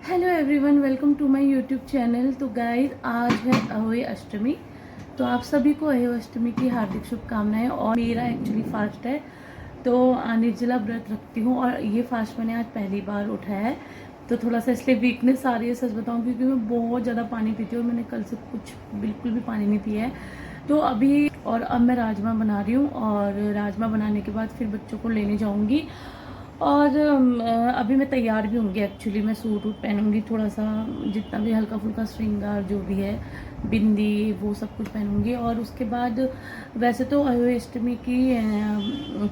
Hello everyone, welcome to my YouTube channel. तो guys, आज है अहोई अष्टमी। तो आप सभी को अहोई अष्टमी की हार्दिक शुभकामनाएं। और मेरा एक्चुअली फास्ट है, तो निर्जला व्रत रखती हूँ और ये फास्ट मैंने आज पहली बार उठाया है। तो थोड़ा सा इसलिए वीकनेस आ रही है, सच बताऊँ, क्योंकि मैं बहुत ज़्यादा पानी पीती हूँ और मैंने कल से कुछ बिल्कुल भी पानी नहीं पिया है। तो अब मैं राजमा बना रही हूँ और राजमा बनाने के बाद फिर बच्चों को लेने जाऊँगी। और अभी मैं तैयार भी होंगी। एक्चुअली मैं सूट वूट पहनूंगी, थोड़ा सा जितना भी हल्का फुल्का श्रृंगार जो भी है, बिंदी, वो सब कुछ पहनूंगी। और उसके बाद वैसे तो अहोई अष्टमी की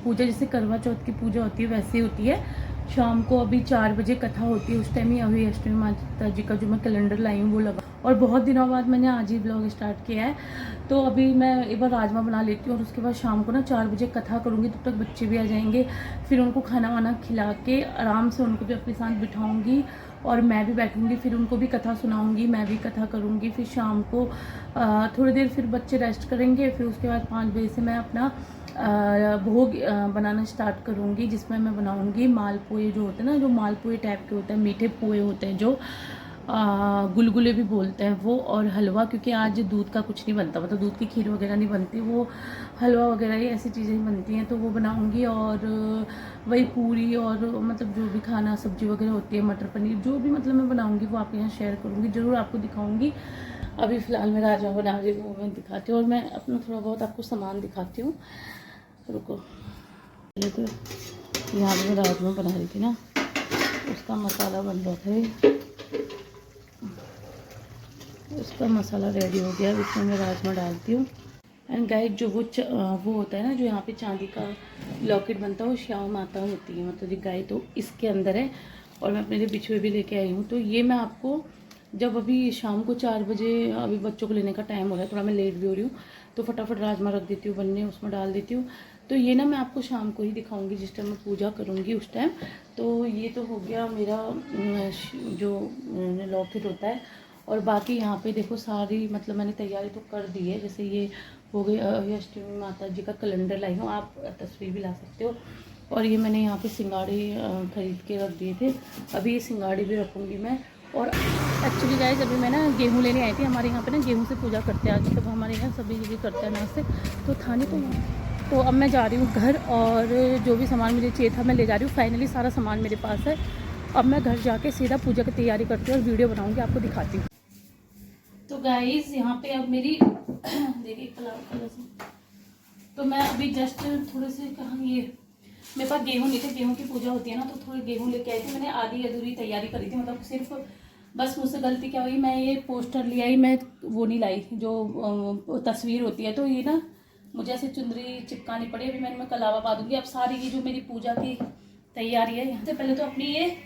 पूजा जैसे करवा चौथ की पूजा होती है वैसे ही होती है। शाम को अभी 4 बजे कथा होती है, उस टाइम ही अहोई अष्टमी माता जी का जो मैं कैलेंडर लाई हूँ वो लगा। और बहुत दिनों बाद मैंने आज ही ब्लॉग स्टार्ट किया है। तो अभी मैं एक बार राजमा बना लेती हूँ और उसके बाद शाम को ना 4 बजे कथा करूँगी। तब तक बच्चे भी आ जाएंगे, फिर उनको खाना वाना खिला के आराम से उनको भी अपने साथ बिठाऊंगी और मैं भी बैठूंगी। फिर उनको भी कथा सुनाऊंगी, मैं भी कथा करूंगी। फिर शाम को थोड़ी देर फिर बच्चे रेस्ट करेंगे। फिर उसके बाद 5 बजे से मैं अपना भोग बनाना स्टार्ट करूंगी, जिसमें मैं बनाऊंगी मालपुए जो होते हैं ना, जो मालपुए टाइप के होते हैं, मीठे पुए होते हैं जो गुलगुले भी बोलते हैं वो, और हलवा। क्योंकि आज दूध का कुछ नहीं बनता, मतलब दूध की खीर वगैरह नहीं बनती, वो हलवा वगैरह ही ऐसी चीज़ें ही बनती हैं, तो वो बनाऊंगी। और वही पूरी और मतलब जो भी खाना सब्जी वगैरह होती है, मटर पनीर जो भी मतलब मैं बनाऊंगी वो आपके यहाँ शेयर करूंगी, ज़रूर आपको दिखाऊंगी। अभी फ़िलहाल मैं राजमा बना रही हूँ, वो मैं दिखाती हूँ। और मैं अपना थोड़ा बहुत आपको सामान दिखाती हूँ, रुको। पहले तो यहाँ पर मैं राजमा बना रही थी ना, उसका मसाला बन रहा था। उसका मसाला रेडी हो गया, इसमें मैं राजमा डालती हूँ। एंड गाइस, जो वो होता है ना, जो यहाँ पे चांदी का लॉकेट बनता है, वो श्याम माता होती है, मतलब ये गाय तो इसके अंदर है। और मैं अपने लिए बिछुए भी लेके आई हूँ। तो ये मैं आपको जब अभी शाम को 4 बजे, अभी बच्चों को लेने का टाइम हो रहा है, थोड़ा मैं लेट भी हो रही हूँ, तो फटाफट राजमा रख देती हूँ बनने, उसमें डाल देती हूँ। तो ये ना मैं आपको शाम को ही दिखाऊंगी, जिस टाइम मैं पूजा करूँगी उस टाइम। तो ये तो हो गया मेरा जो लॉकेट होता है। और बाकी यहाँ पे देखो सारी मतलब मैंने तैयारी तो कर दी है। जैसे ये हो गई अहोई अष्टमी माता जी का कैलेंडर लाई हूँ, आप तस्वीर भी ला सकते हो। और ये मैंने यहाँ पे सिंगाड़े खरीद के रख दिए थे, अभी ये सिंगाड़ी भी रखूँगी मैं। और एक्चुअली गाइस, अभी मैं ना गेहूँ लेने आई थी। हमारे यहाँ पे ना गेहूँ से पूजा करते हैं, आज मतलब हमारे यहाँ सभी जगह करते हैं अनाज से, तो था नहीं तो अब मैं जा रही हूँ घर, और जो भी सामान मुझे चाहिए था मैं ले जा रही हूँ। फाइनली सारा सामान मेरे पास है। अब मैं घर जाके सीधा पूजा की तैयारी करती हूँ और वीडियो बनाऊँगी, आपको दिखाती हूँ। तो गाइस, यहाँ पे अब मेरी देखिए कलर से, तो मैं अभी जस्ट थोड़े से कहाँ ये मेरे पास गेहूँ नहीं थे, गेहूँ की पूजा होती है ना, तो थोड़े गेहूँ लेके आई थी। मैंने आधी अधूरी तैयारी करी थी, मतलब सिर्फ बस मुझसे गलती क्या हुई, मैं ये पोस्टर ले आई, मैं वो नहीं लाई जो तस्वीर होती है। तो ये ना मुझे ऐसे चुंदरी चिपकानी पड़ी। अभी मैं कलावा पा दूंगी। अब सारी ये जो मेरी पूजा की तैयारी है, यहाँ से पहले तो अपनी ये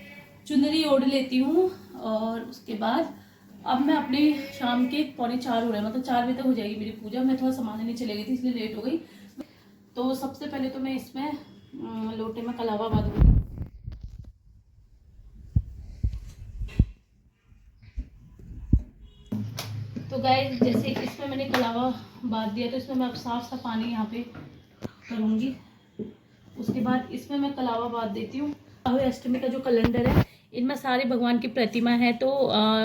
चुनरी ओढ़ लेती हूँ। और उसके बाद अब मैं अपने शाम के 3:45 हो रहे हैं, मतलब 4 बजे तक हो जाएगी मेरी पूजा। मैं थोड़ा सामान लेने चली गई थी, इसलिए लेट हो गई। तो सबसे पहले तो मैं इसमें लोटे में कलावा बांधूंगी। तो गाइस, जैसे इसमें मैंने कलावा बांध दिया, तो इसमें मैं अब साफ सा पानी यहाँ पे करूँगी। उसके बाद इसमें मैं कलावा बांध देती हूँ। अहोई अष्टमी का जो कैलेंडर है, इनमें सारे भगवान की प्रतिमा है, तो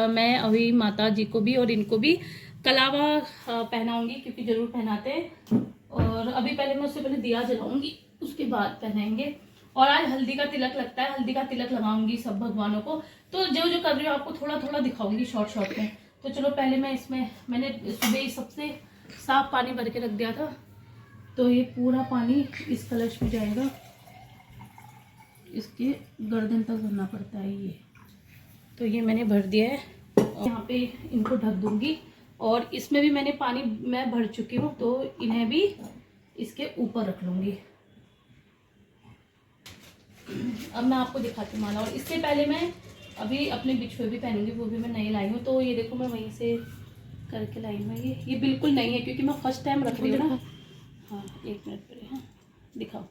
मैं अहोई माता जी को भी और इनको भी कलावा पहनाऊंगी, क्योंकि जरूर पहनाते हैं। और अभी पहले मैं उससे पहले दिया जलाऊंगी, उसके बाद पहनाएंगे। और आज हल्दी का तिलक लगता है, हल्दी का तिलक लगाऊंगी सब भगवानों को। तो जो जो कर रही हूँ आपको थोड़ा थोड़ा दिखाऊंगी शॉर्ट शॉर्ट में। तो चलो, पहले मैं इसमें मैंने सुबह सबसे साफ पानी भर के रख दिया था, तो ये पूरा पानी इस कलश में जाएगा। इसके गर्दन तक भरना पड़ता है ये। तो ये मैंने भर दिया है, और यहाँ पे इनको ढक दूंगी। और इसमें भी मैंने पानी मैं भर चुकी हूँ, तो इन्हें भी इसके ऊपर रख लूंगी। अब मैं आपको दिखाती हूँ माला। और इससे पहले मैं अभी अपने बिछुए भी पहनूंगी, वो भी मैं नई लाई हूँ। तो ये देखो, मैं वहीं से करके लाई हूँ। ये बिल्कुल नई है, क्योंकि मैं फर्स्ट टाइम रख रही हूँ ना। हाँ, 1 मिनट पहले, हाँ दिखाओ,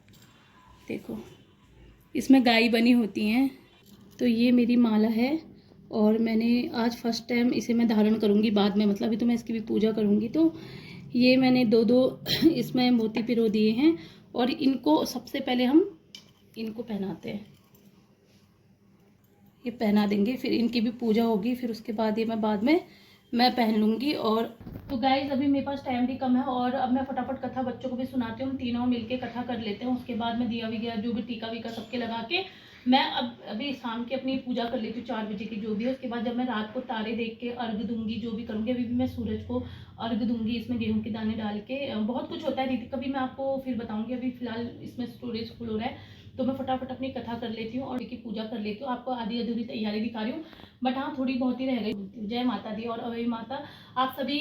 देखो इसमें गाय बनी होती हैं। तो ये मेरी माला है, और मैंने आज फर्स्ट टाइम इसे मैं धारण करूँगी। बाद में मतलब अभी तो मैं इसकी भी पूजा करूँगी। तो ये मैंने दो इसमें मोती पिरो दिए हैं, और इनको सबसे पहले हम इनको पहनाते हैं। ये पहना देंगे, फिर इनकी भी पूजा होगी, फिर उसके बाद ये मैं बाद में मैं पहन लूँगी। और तो गाइज अभी मेरे पास टाइम भी कम है और अब मैं फटाफट कथा बच्चों को भी सुनाती हूँ, हम तीनों मिलके कथा कर लेते हैं। उसके बाद मैं दिया वगैरह जो भी टीका वीका सबके लगा के मैं अब अभी शाम की अपनी पूजा कर लेती हूँ 4 बजे की जो भी है। उसके बाद जब मैं रात को तारे देख के अर्घ दूंगी, जो भी करूँगी, अभी भी मैं सूरज को अर्घ दूंगी इसमें गेहूं के दाने डाल के। बहुत कुछ होता है रीति, कभी मैं आपको फिर बताऊंगी, अभी फिलहाल इसमें स्टोरेज फुल हो रहा है तो मैं फटाफट अपनी कथा कर लेती हूँ और की पूजा कर लेती हूँ। आपको आधी अधूरी तैयारी दिखा रही हूँ, बट हाँ थोड़ी बहुत ही रह गई। जय माता दी। और अवय माता आप सभी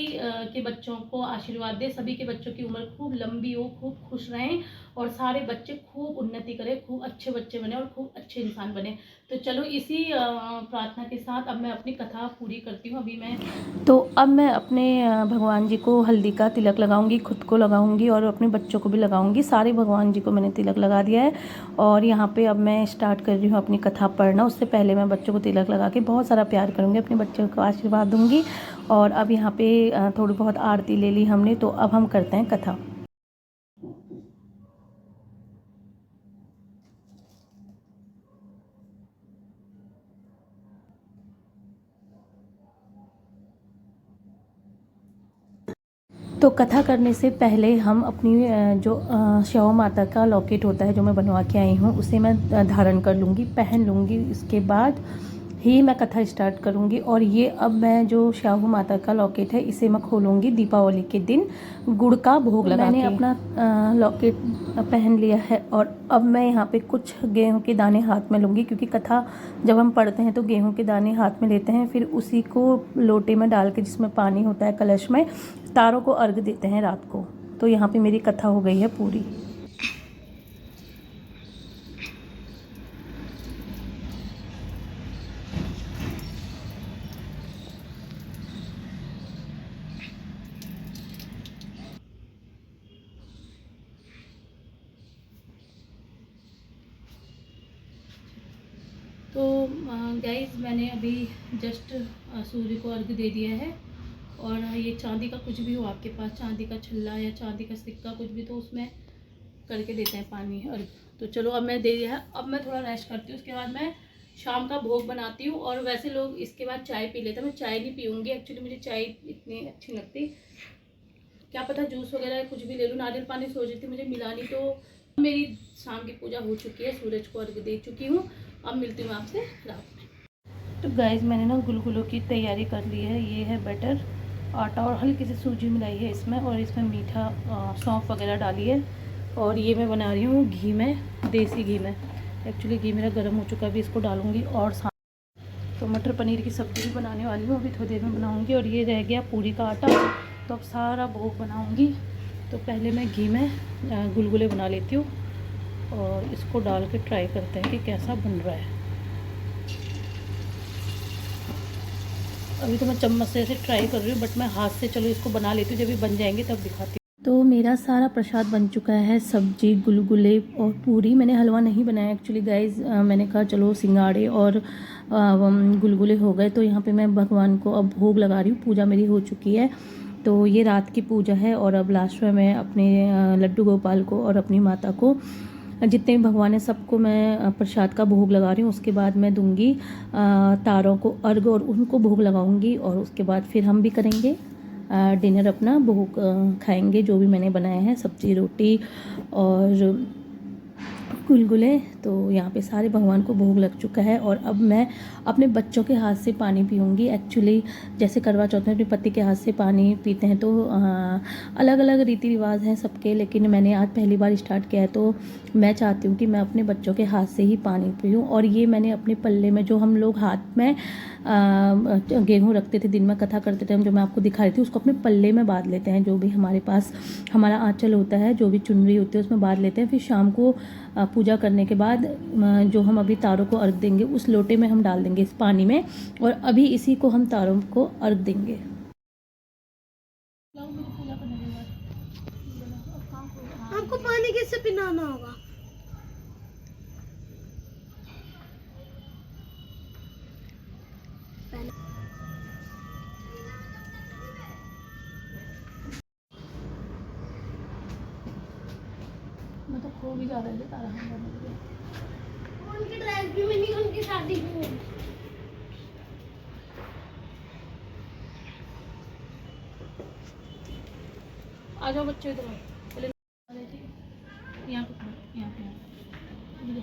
के बच्चों को आशीर्वाद दे, सभी के बच्चों की उम्र खूब लंबी हो, खूब खुश रहें और सारे बच्चे खूब उन्नति करें, खूब अच्छे बच्चे बने और खूब अच्छे इंसान बने। तो चलो इसी प्रार्थना के साथ अब मैं अपनी कथा पूरी करती हूँ। अभी मैं अब मैं अपने भगवान जी को हल्दी का तिलक लगाऊंगी, खुद को लगाऊंगी और अपने बच्चों को भी लगाऊंगी। सारे भगवान जी को मैंने तिलक लगा दिया है और यहाँ पे अब मैं स्टार्ट कर रही हूँ अपनी कथा पढ़ना। उससे पहले मैं बच्चों को तिलक लगा के बहुत सारा प्यार करूँगी, अपने बच्चों को आशीर्वाद दूँगी। और अब यहाँ पे थोड़ी बहुत आरती ले ली हमने, तो अब हम करते हैं कथा। तो कथा करने से पहले हम अपनी जो श्यामा माता का लॉकेट होता है जो मैं बनवा के आई हूँ उसे मैं धारण कर लूँगी, पहन लूँगी। इसके बाद ही मैं कथा स्टार्ट करूँगी। और ये अब मैं जो श्यामा माता का लॉकेट है इसे मैं खोलूँगी दीपावली के दिन गुड़ का भोग लगा के। मैंने अपना लॉकेट पहन लिया है और अब मैं यहाँ पे कुछ गेहूं के दाने हाथ में लूँगी, क्योंकि कथा जब हम पढ़ते हैं तो गेहूं के दाने हाथ में लेते हैं, फिर उसी को लोटे में डाल के जिसमें पानी होता है कलश में तारों को अर्घ देते हैं रात को। तो यहाँ पे मेरी कथा हो गई है पूरी। तो गाइस मैंने अभी जस्ट सूर्य को अर्घ दे दिया है। और ये चांदी का कुछ भी हो आपके पास, चांदी का छल्ला या चांदी का सिक्का कुछ भी, तो उसमें करके देते हैं पानी अर्घ। तो चलो अब मैं दे दिया है, अब मैं थोड़ा रेस्ट करती हूँ। उसके बाद मैं शाम का भोग बनाती हूँ। और वैसे लोग इसके बाद चाय पी लेते हैं, मैं चाय नहीं पीऊँगी। एक्चुअली मुझे चाय इतनी अच्छी लगती, क्या पता जूस वगैरह कुछ भी ले लूँ। नारियल पानी सोच रही थी, मुझे मिला नहीं। तो मेरी शाम की पूजा हो चुकी है, सूरज को अर्घ दे चुकी हूँ। अब मिलती हूँ आपसे रात में। तो गाइस मैंने ना गुलगुलों की तैयारी कर ली है। ये है बैटर, आटा और हल्की सी सूजी मिलाई है इसमें, और इसमें मीठा सौंफ वगैरह डाली है। और ये मैं बना रही हूँ घी में, देसी घी में। एक्चुअली घी मेरा गर्म हो चुका है, अभी इसको डालूँगी। और तो मटर पनीर की सब्ज़ी भी बनाने वाली हूँ, अभी थोड़ी देर में बनाऊँगी। और ये रह गया पूरी का आटा, तो अब सारा भोग बनाऊँगी। तो पहले मैं घी में गुलगुले बना लेती हूँ और इसको डाल के ट्राई करते हैं कि कैसा बन रहा है। अभी तो मैं चम्मच से ऐसे ट्राई कर रही हूँ, बट मैं हाथ से चलो इसको बना लेती हूँ, जब ये बन जाएंगे तब दिखाती हूँ। तो मेरा सारा प्रसाद बन चुका है, सब्जी, गुलगुले और पूरी। मैंने हलवा नहीं बनाया एक्चुअली गाइज, मैंने कहा चलो सिंगाड़े और गुलगुले हो गए। तो यहाँ पे मैं भगवान को अब भोग लगा रही हूँ, पूजा मेरी हो चुकी है। तो ये रात की पूजा है और अब लास्ट में मैं अपने लड्डू गोपाल को और अपनी माता को, जितने भी भगवान है सबको मैं प्रसाद का भोग लगा रही हूँ। उसके बाद मैं दूंगी तारों को अर्घ और उनको भोग लगाऊंगी। और उसके बाद फिर हम भी करेंगे डिनर, अपना भोग खाएंगे जो भी मैंने बनाया है, सब्जी, रोटी और गुलगुले। तो यहाँ पे सारे भगवान को भोग लग चुका है। और अब मैं अपने बच्चों के हाथ से पानी पीऊँगी। एक्चुअली जैसे करवा चौथ में अपने पति के हाथ से पानी पीते हैं, तो अलग अलग रीति रिवाज हैं सबके, लेकिन मैंने आज पहली बार स्टार्ट किया है। तो मैं चाहती हूँ कि मैं अपने बच्चों के हाथ से ही पानी पीऊँ। और ये मैंने अपने पल्ले में, जो हम लोग हाथ में गेहूँ रखते थे, दिन में कथा करते थे हम, जो मैं आपको दिखा रही थी, उसको अपने पल्ले में बांध लेते हैं। जो भी हमारे पास हमारा आंचल होता है, जो भी चुनरी होती है उसमें बांध लेते हैं। फिर शाम को पूजा करने के बाद जो हम अभी तारों को अर्घ देंगे उस लोटे में हम डाल देंगे इस पानी में, और अभी इसी को हम तारों को अर्घ देंगे। आपको पानी कैसे पिलाना होगा? मतलब खो भी जा रहे थे तारा हम उनकी ड्रेस भी मिली, उनकी शादी भी मिली। आ जाओ बच्चे इधर पहले यहाँ पे खड़ो, यहाँ पे ले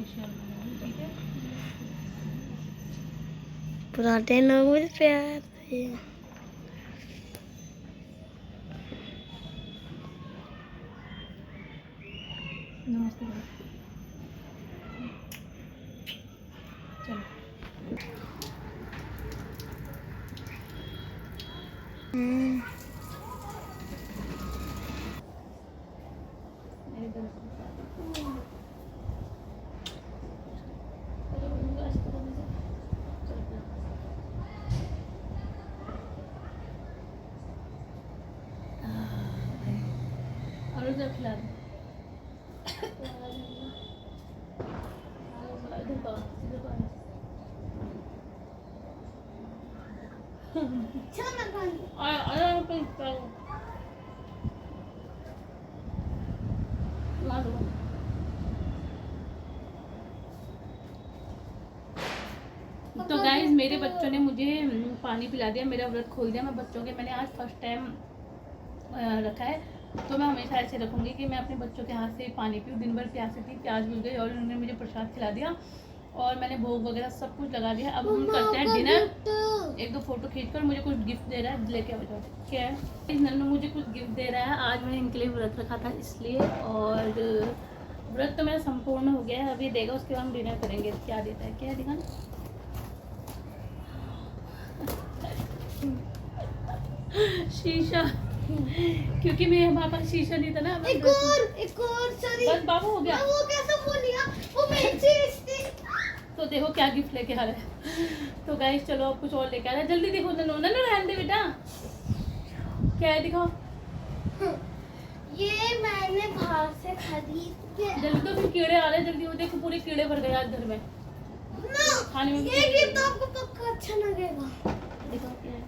चलो ठीक है। पुराने नंबर प्यार नमस्ते चलो। और उधर खिला दो। तो गाइज मेरे बच्चों ने मुझे पानी पिला दिया, मेरा व्रत खोल दिया। मैं बच्चों के मैंने आज फर्स्ट टाइम रखा है, तो मैं हमेशा ऐसे रखूँगी कि मैं अपने बच्चों के हाथ से पानी पीऊँ। दिन भर प्यासी थी, प्याज भूल गई और उन्होंने मुझे प्रसाद खिला दिया और मैंने भोग वगैरह सब कुछ लगा दिया। अब हम करते हैं डिनर। एक दो फोटो खींचकर मुझे कुछ गिफ्ट दे रहा है, लेके आ जाओ। क्या है, इस नन्नू मुझे कुछ गिफ्ट दे रहा है। आज मैंने इनके लिए व्रत रखा था इसलिए, और व्रत तो मेरा संपूर्ण हो गया है। अभी देगा, उसके बाद हम डिनर करेंगे। क्या देता है, क्या देगा? शीशा, क्योंकि मैं हमारे पास शीशा नहीं था ना। एक और सॉरी बस बाबू हो गया। वो कैसे बोल लिया, वो मेरी चीज थी। तो देखो क्या गिफ्ट लेके आ रहा है। तो गाइस चलो अब कुछ और लेके आ रहा है। जल्दी देखो नन्नू, नन्नू रहने दे बेटा। क्या है दिखाओ। ये मैंने बाहर से खरीद के। जल्दी तो फिर कीड़े आ रहे हैं, जल्दी। वो देखो पूरे कीड़े भर गए आज घर में। खाने में ये गिफ्ट आपको पक्का अच्छा लगेगा। दिखाओ क्या है।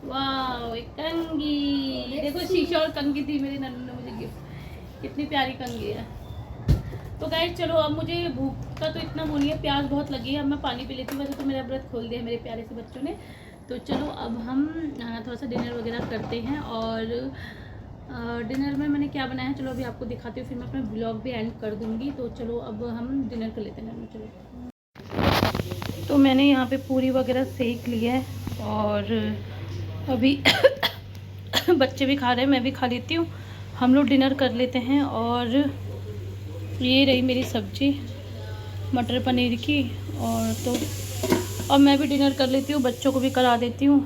वाह, एक कंघी। देखो शीशा और कंघी थी मेरी नन्नू ने मुझे गिफ्ट। कितनी प्यारी कंघी है। तो गाइस चलो, अब मुझे भूख का तो इतना वो नहीं है, प्यास बहुत लगी है। अब मैं पानी पी लेती हूँ। वैसे तो मेरा व्रत खोल दिया मेरे प्यारे से बच्चों ने। तो चलो अब हम थोड़ा सा डिनर वगैरह करते हैं। और डिनर में मैंने क्या बनाया है चलो अभी आपको दिखाती हूँ, फिर मैं अपना ब्लॉग भी एंड कर दूँगी। तो चलो अब हम डिनर कर लेते हैं। चलो, तो मैंने यहाँ पे पूरी वगैरह सेक ली है और अभी बच्चे भी खा रहे हैं, मैं भी खा लेती हूँ। हम लोग डिनर कर लेते हैं। और ये रही मेरी सब्जी मटर पनीर की। और तो अब मैं भी डिनर कर लेती हूँ, बच्चों को भी करा देती हूँ।